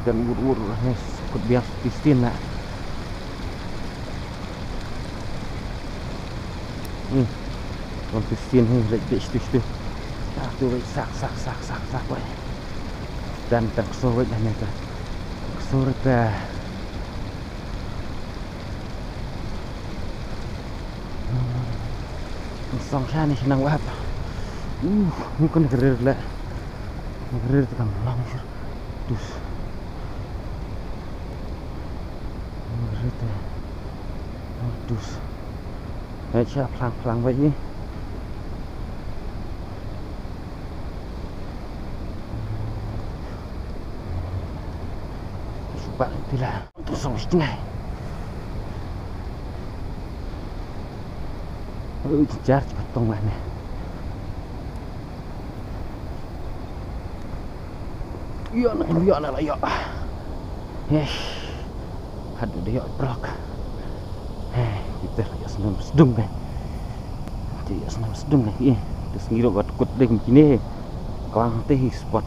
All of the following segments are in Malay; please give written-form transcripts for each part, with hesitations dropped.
kan ur nes kut biak pistin nak. Kon pistin ni lek tu. Ah tu sak wei. Dan tak sore hanya tu. Sore tu. Song sana ni senang wahap. Mungkin gerir lah. Gerir tu kan langsung. Dus. Gerir tu. Dus. Macam pelang-pelang baik ni. Sebab itulah untuk song setengah. Jar potong mana? Ya nak lah ya. Aduh dia blok. Kita ya senang sedung kan. Dia senang sedung lagi. Terus ngiro buat kut ding begini. Kelang teh spot.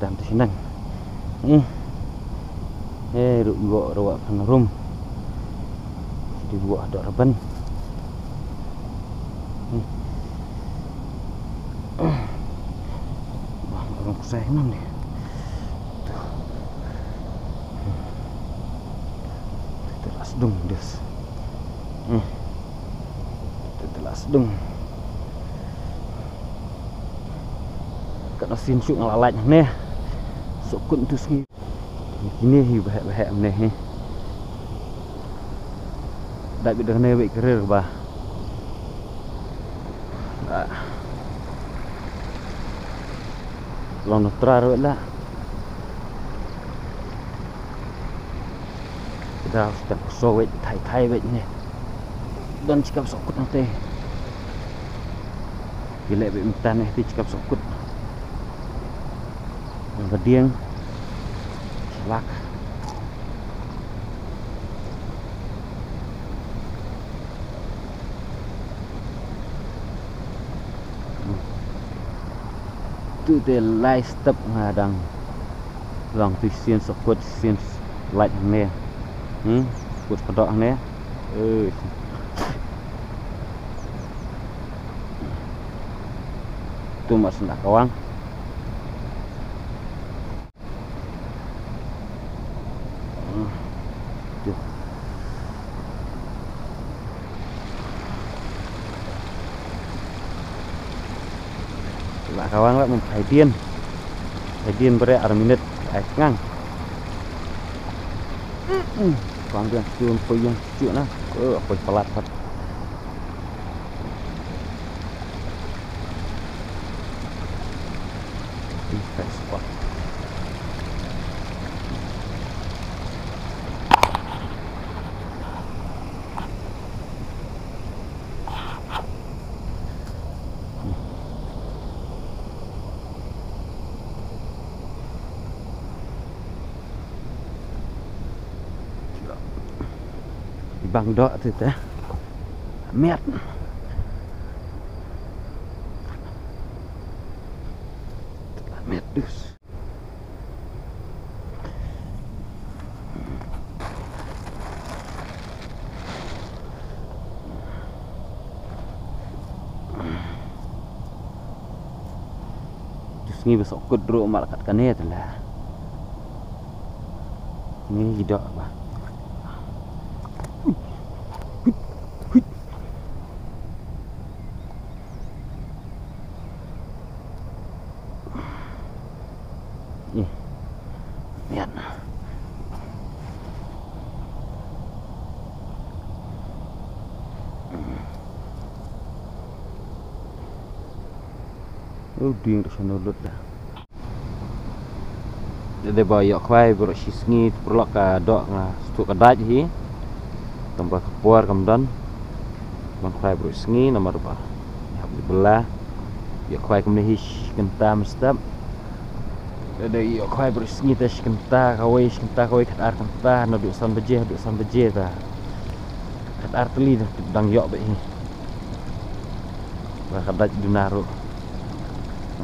Dan tu senang. Ruk gua rawak panorum. Di buah ada reban. Orang kesayangan ni. Telah sedung des. Telah sedung. Kat nasin syuk ngalalaj ni. Sokun tu sini. Ini hi bahak-bahak ni. Dak dah kena baik kerir bah. Long nutrar lah. Kita sudah sowet thai wet ni. Dan cakap sokut nanti. Gila be mintan ni cakap sokut. Yang bediang. Selak. Tu dia light step ngadang long tu sian sokut sian light ni kut pedok ni tu mas nak kawang Lah kawang lah mempai dian berat ada minit ngang kawang dia cun pui yang cuci lah pui pelat pat spot bang dok tu teh met dus ni besok kudro malakat kane tu lah ni dok bah lihat ding tu sana lut dah jadi bayar kwai berusia sengit perlu ke dok ngah stuk kedat hi tambah kepuar kemudian bang kwai berusia sengit nomor berapa ya belah ya kwai kemudian hish kentam step ada iya kau berusia ni tes kenta kawai kat kenta nak duk san beje ta kat teli dang yok be ni ba kadat dunaro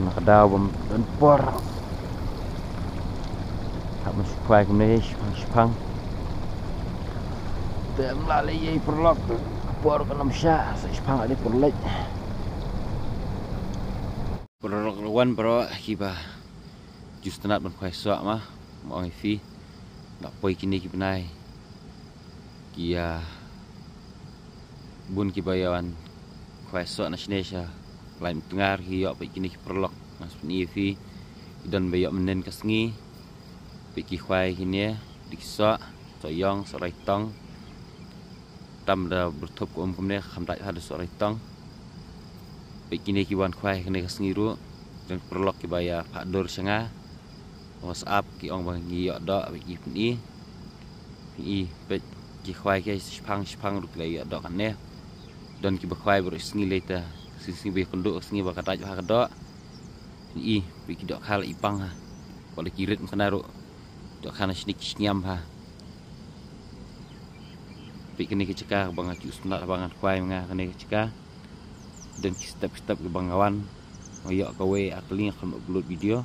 nak daw bam por masuk kuai kemana Jepang. Tem lalai perlok por ke namsha Jepang ada perlek. Perlok lawan bro kiba. Just tenat ban kuai sok mah mau ngifi. Nak poi kini kibenai. Kia bun kibayawan kuai sok nasnesha. Lain tengar hiyo pai kini perlok mas nifi. Dan bayok menen kesengi. Piki kuai kini dikisok soyong sorai tong. Tam dah bertup ke kemne khamdai ada sorai tong. Piki ni kiwan kuai kini kesengi ru. Dan perlok kibaya pak dor senga. WhatsApp ki ong bang giok dok piki pni. Piki pek ki kuai ke Jepang ru kila dok kan ne. Dan ki kuai ber sengi later. Sing be konduk sengi ba kataj ha dok. Piki piki dok hal ipang ha. Kalau kirit mkena ru dok kana snik sniam ha. Piki ni keceka bang aju sunat bangan kuai nga kene keceka. Dan step-step ke bang kawan. Ngoyok kawe akling akan upload video.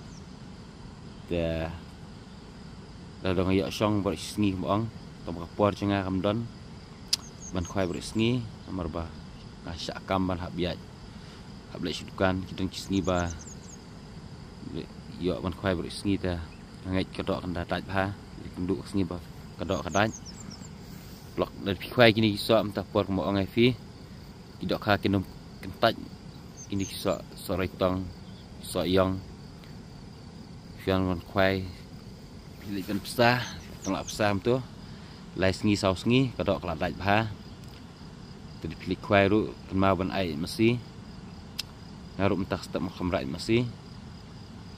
Dah dong ngoyok song ber sengi bang. Tom kapor cenga kamdon. Ban kuai ber sengi nomor ba. Kasyak kam ban hak biat. Hak blek sudukan kita sengi ba. Yok ban kuai ber sengi ta. Ngait kedok kan dataj ha. Kenduk sengi ba kedok kadaj. Blok dari kuai kini kisok mentah por kemo ong fi. Tidak kha kinum kentaj. Ini kisok sore tong kisok yong. Fian ban kuai pilih kan pesah, tolak pesah tu. Lai sengi sau sengi kedok kadaj ha. Tadi pilih kuai ru kenma ban ai mesti. Ngarup mentah step khamrai mesti.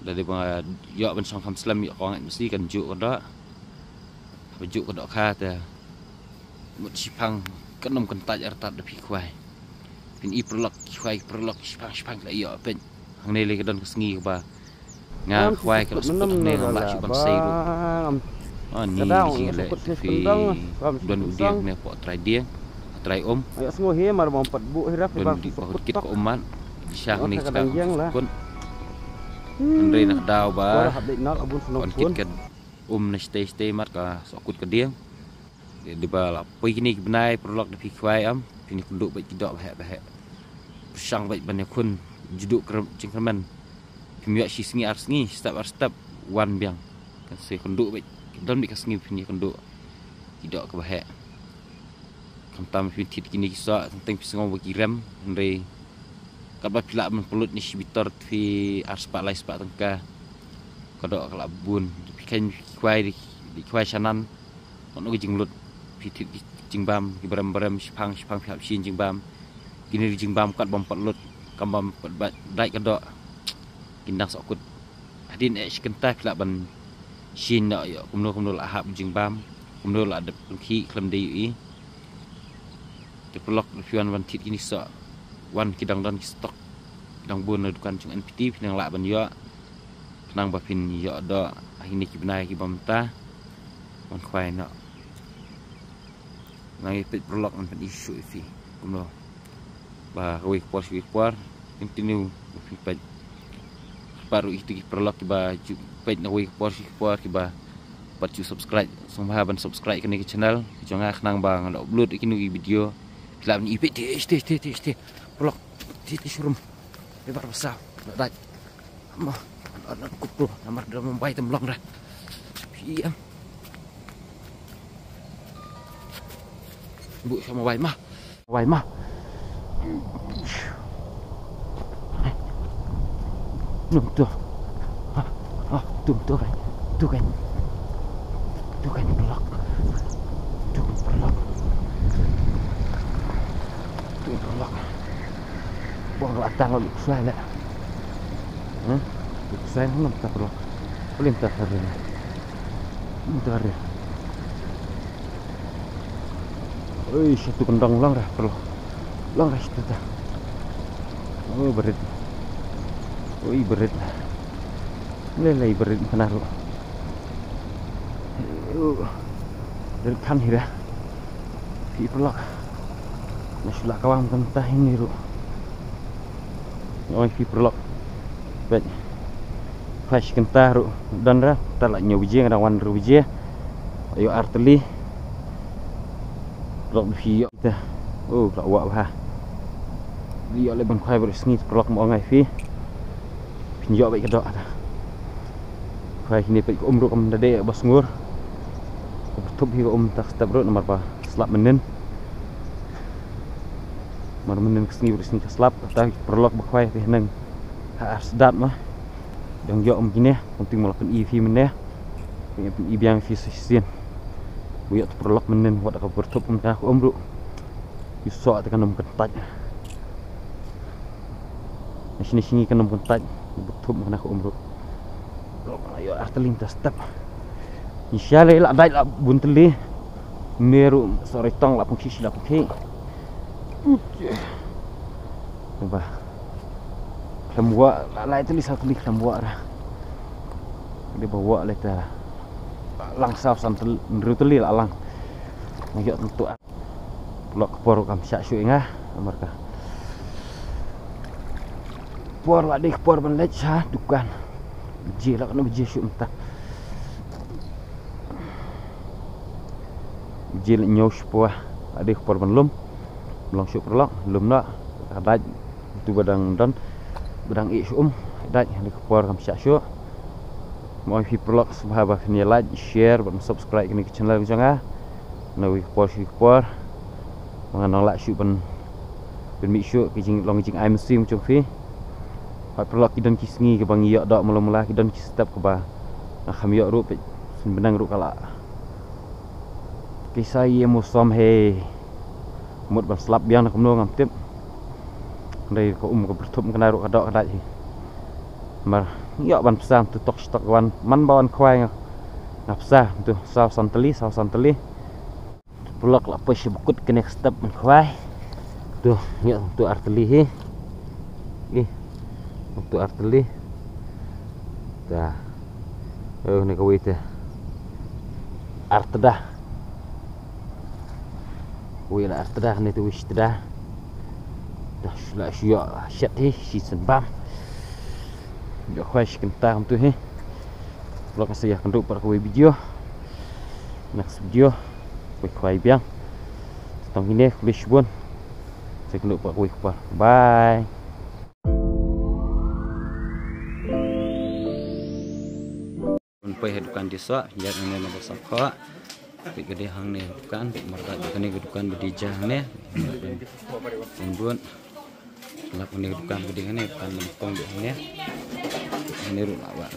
Dari bang yok ban song kham slam yok kong mesti kan juk kedok. Juk kedok kha ta. Mut Jepang kenom kentaj artat de kuai. Pin I perlok kuai perlok Jepang la yok pen. Hang ne le kedon kesengi ba. Nga kuai kalau sebut ne la Jepang sei ru. Oh ni sing le fi don udiang ne po trai dia. Trai om. Ayo semua he mar bang 4 bu hirap bang di kit ko oman. Syang ni sekarang pun. Andre nak daw ba. On kit kan na stay mat ka sokut ke dia. Di bala poi kini benai perlok de kuai am. Pini kunduk baik tidak bahek. Persang baik banyak kun juduk cengkemen. Pimiak si sengi arsengi step one biang. Kan se kunduk baik dan bik sengi pini kunduk. Tidak ke bahek. Kamtam fitit kini kisah tentang pisang bagi rem Andre kalau pilak mempelut ni sibitor fi arspak lai spak tengka kodok kelabun pikan kuai di kuai sanan ono jinglut fitit jingbam kibrem Jepang pihak sin jingbam kini jingbam kat bom pelut kambam dai kodok kindang sokut hadin kentah pilak ban sin nak yo kumno ahap jingbam kumno la ada ki klem dei Pelok fian wan tit kini so wan kidang dan stok kidang bun dukan cung NPT pinang lak ban yo pinang ba pin yo do ahini ki benai ki bamta wan khwai no ngai pit pelok an pen isu fi kumno ba koi por continue fi pet baru itu ki pelok ki ba pet na koi por ki ba pat subscribe song ban subscribe ke ni channel jangan kenang bang upload ikini video Kelab ni ipit ti pelok ti surum lebar besar dak mah anak kupro nomor dalam Mumbai temblong dah piam bu sama wai mah nung tu tu kan pelok buang latang lalu kusai lah. Kusai nak tak perlu. Boleh tak hari ni. Minta hari. Oi, satu kendang lang dah perlu. Lang dah itu dah. Oh berit. Oi berit. Lelai berit penaruh. Dari kan hira. Pi pelak. Masih kawang mentah ini ru. Oi fi perlok. Baik. Flash kentah ru dan dah. kita lah nyuji ngada wan ruji ayo arteli lok video kita lak wak bah dia le ban khai bersengit perlok mo ngai fi pinjok baik kedok ada khai ini pe umru kam dade bos ngur betup hi tak step road nomor pa slap menen menen kesni bersengit slap ta perlok bakhai fi nang ha sedat mah yang jauh begini, penting melakukan EV mana, punya EV yang efisien. Buat perlok menen, buat aku bertup mentah aku bro. Yusok tekan nom kentat. Sini kan nom kentat, bertup mentah aku bro. Ayo artelintas step. Insyaallah lah baik lah bunteli. Meru sore tong lah pun sisi lah pun. Coba. Lembuak lah itu satu lik lembuak dah. Dia bawa leta langsau santel nruteli lah lang. Ngajak tentu blok por kam syak syuk ngah mereka. Por lah dik por ban lech ha dukan. Biji lah kena biji syuk mentah. Biji nyau syuah adik por ban lum. Belum syuk perlok lum nak kadaj itu badang don bedang daj di kepor kam syak syuk mau fi perlok sahabat ni like share dan subscribe kini ke channel jangan nawi kepor mengenal lak syuk ben mi syuk kijing long kijing ai mesti macam fi hai perlok kidan kisngi ke bang yok dak mula-mula kidan step ke ba kham yok ru benang ru kala kisah ye musom he mut ban slap biang nak mno ngam tip đây có cái bertup kena ru kadok kadaj mar yok ban pesam tu tok stok wan man bawan khwai ngapsa tu saw santeli blok la push bukut ke next step man khwai tu yok tu arteli hi tu arteli dah ni ko wite arteda wila arteda ni tu wish dah dah sudah syok syat hi season bam jok khwash kentang tu hi vlog saya akan para kau video next video khwai biang tong ini kulish bun saya kena para kau bye pai dukan desa ya ini nama sakha di gede hang ni dukan marga dukan ni dukan bedijah ni bun lap ni dukan gede ni bukan lempong ni ru awak